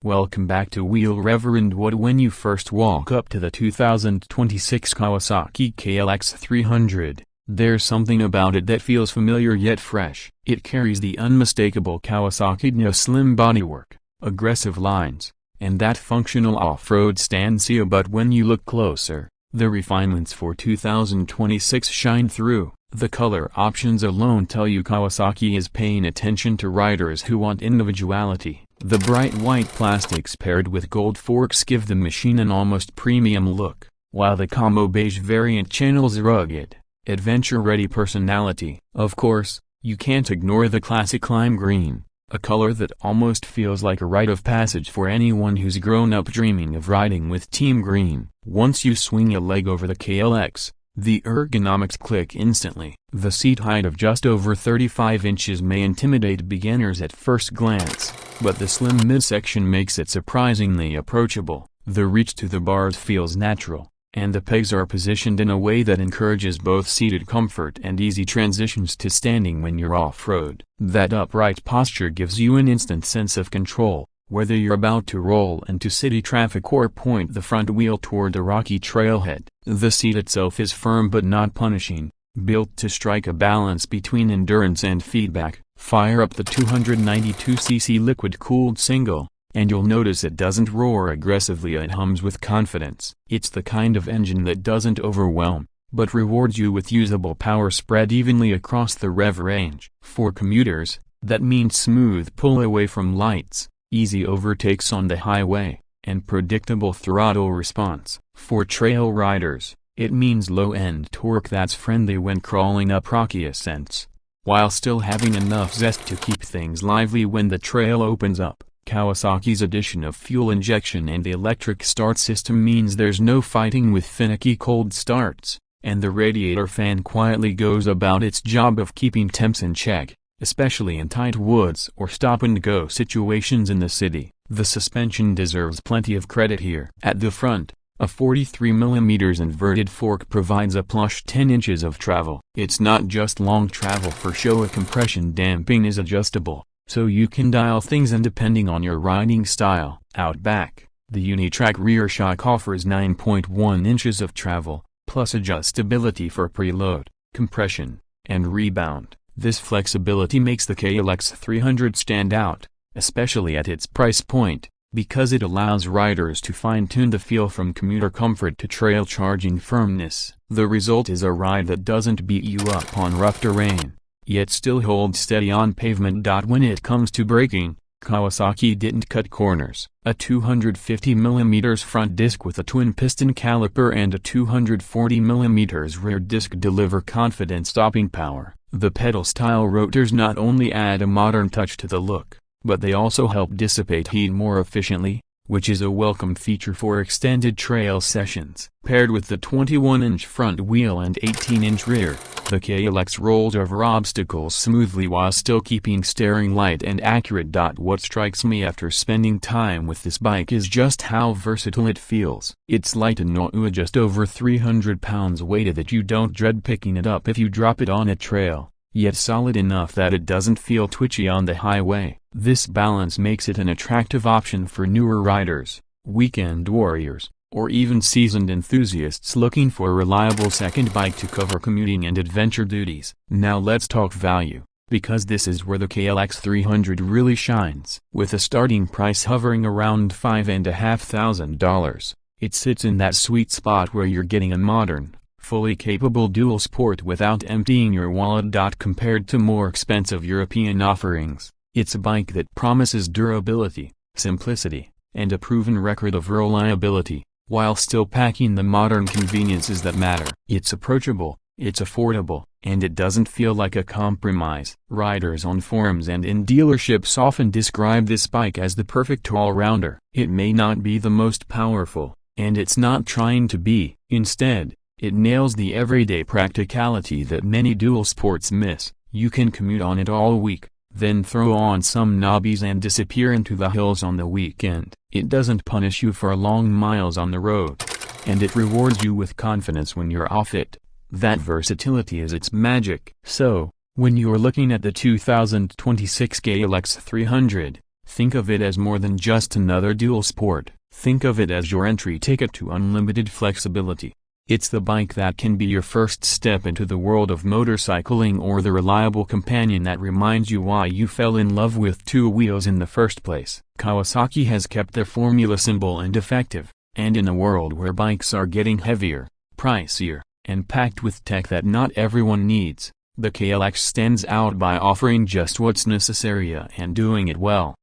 Welcome back to Wheel Reverend Wood. When you first walk up to the 2026 Kawasaki KLX 300, there's something about it that feels familiar yet fresh. It carries the unmistakable Kawasaki slim bodywork, aggressive lines, and that functional off-road stance feel. But when you look closer, the refinements for 2026 shine through. The color options alone tell you Kawasaki is paying attention to riders who want individuality. The bright white plastics paired with gold forks give the machine an almost premium look, while the camo beige variant channels rugged, adventure-ready personality. Of course, you can't ignore the classic lime green, a color that almost feels like a rite of passage for anyone who's grown up dreaming of riding with Team Green. Once you swing a leg over the KLX, the ergonomics click instantly. The seat height of just over 35 inches may intimidate beginners at first glance, but the slim midsection makes it surprisingly approachable. The reach to the bars feels natural, and the pegs are positioned in a way that encourages both seated comfort and easy transitions to standing when you're off-road. That upright posture gives you an instant sense of control, whether you're about to roll into city traffic or point the front wheel toward a rocky trailhead. The seat itself is firm but not punishing, built to strike a balance between endurance and feedback. Fire up the 292cc liquid-cooled single, and you'll notice it doesn't roar aggressively. It hums with confidence. It's the kind of engine that doesn't overwhelm, but rewards you with usable power spread evenly across the rev range. For commuters, that means smooth pull away from lights, easy overtakes on the highway, and predictable throttle response. For trail riders, it means low-end torque that's friendly when crawling up rocky ascents, while still having enough zest to keep things lively when the trail opens up. Kawasaki's addition of fuel injection and the electric start system means there's no fighting with finicky cold starts, and the radiator fan quietly goes about its job of keeping temps in check, especially in tight woods or stop-and-go situations in the city. The suspension deserves plenty of credit here. At the front, a 43mm inverted fork provides a plush 10 inches of travel. It's not just long travel for show. A compression damping is adjustable, so you can dial things in depending on your riding style. Out back, the Unitrack rear shock offers 9.1 inches of travel, plus adjustability for preload, compression, and rebound. This flexibility makes the KLX 300 stand out, especially at its price point, because it allows riders to fine-tune the feel from commuter comfort to trail charging firmness. The result is a ride that doesn't beat you up on rough terrain, yet still holds steady on pavement. When it comes to braking, Kawasaki didn't cut corners. A 250mm front disc with a twin-piston caliper and a 240mm rear disc deliver confident stopping power. The pedal-style rotors not only add a modern touch to the look, but they also help dissipate heat more efficiently, which is a welcome feature for extended trail sessions. Paired with the 21-inch front wheel and 18-inch rear, the KLX rolls over obstacles smoothly while still keeping steering light and accurate. What strikes me after spending time with this bike is just how versatile it feels. It's light enough, just over 300 pounds weighted that you don't dread picking it up if you drop it on a trail, yet solid enough that it doesn't feel twitchy on the highway. This balance makes it an attractive option for newer riders, weekend warriors, or even seasoned enthusiasts looking for a reliable second bike to cover commuting and adventure duties. Now let's talk value, because this is where the KLX 300 really shines. With a starting price hovering around $5,500, it sits in that sweet spot where you're getting a modern, fully capable dual sport without emptying your wallet. Compared to more expensive European offerings, it's a bike that promises durability, simplicity, and a proven record of reliability, while still packing the modern conveniences that matter. It's approachable, it's affordable, and it doesn't feel like a compromise. Riders on forums and in dealerships often describe this bike as the perfect all-rounder. It may not be the most powerful, and it's not trying to be. Instead, it nails the everyday practicality that many dual sports miss. You can commute on it all week, then throw on some knobbies and disappear into the hills on the weekend. It doesn't punish you for long miles on the road, and it rewards you with confidence when you're off it. That versatility is its magic. So, when you're looking at the 2026 KLX 300, Think of it as more than just another dual sport. Think of it as your entry ticket to unlimited flexibility. It's the bike that can be your first step into the world of motorcycling, or the reliable companion that reminds you why you fell in love with two wheels in the first place. Kawasaki has kept their formula simple and effective, and in a world where bikes are getting heavier, pricier, and packed with tech that not everyone needs, the KLX stands out by offering just what's necessary and doing it well.